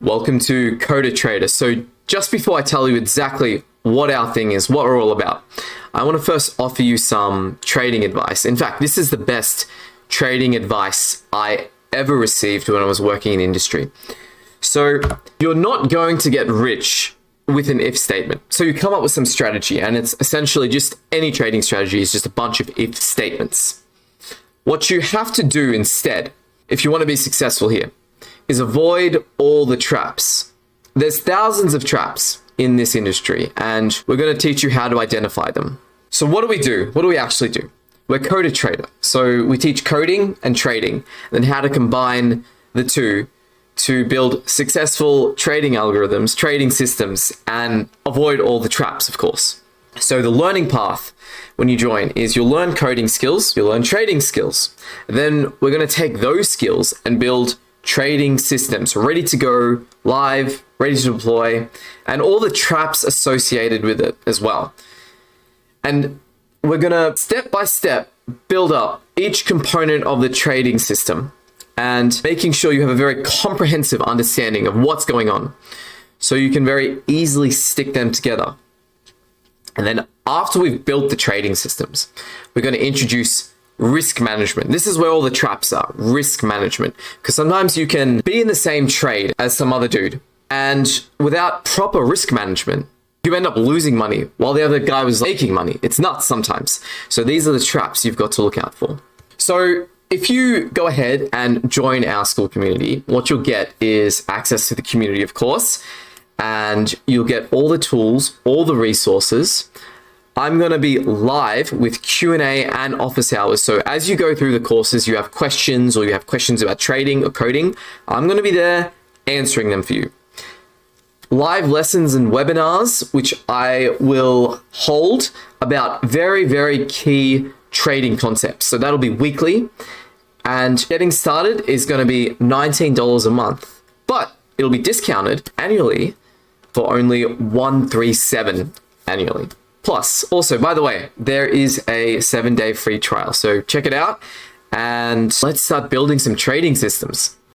Welcome to Coder Trader. So just before I tell you exactly what our thing is, what we're all about, I want to first offer you some trading advice. In fact, this is the best trading advice I ever received when I was working in industry. So you're not going to get rich with an if statement. So you come up with some strategy, and it's essentially just any trading strategy is just a bunch of if statements. What you have to do instead, if you want to be successful here, is avoid all the traps. There's thousands of traps in this industry, and we're going to teach you how to identify them. So what do we do? What do we actually do? We're Coder Trader. So we teach coding and trading, and then how to combine the two to build successful trading algorithms, trading systems, and avoid all the traps, of course. So the learning path when you join is you'll learn coding skills, you'll learn trading skills. Then we're going to take those skills and build trading systems ready to go live, ready to deploy, and all the traps associated with it as well. And we're going to step by step build up each component of the trading system and making sure you have a very comprehensive understanding of what's going on so you can very easily stick them together. And then after we've built the trading systems, we're going to introduce risk management. This is where all the traps are, risk management. Because sometimes you can be in the same trade as some other dude, and without proper risk management, you end up losing money while the other guy was making money. It's nuts sometimes. So these are the traps you've got to look out for. So if you go ahead and join our school community, what you'll get is access to the community, of course, and you'll get all the tools, all the resources. I'm going to be live with Q&A and office hours. So as you go through the courses, you have questions or you have questions about trading or coding, I'm going to be there answering them for you. Live lessons and webinars, which I will hold about very, very key trading concepts. So that'll be weekly. And getting started is going to be $19 a month, but it'll be discounted annually for only $137 annually. Plus, also, by the way, there is a 7-day free trial. So check it out and let's start building some trading systems.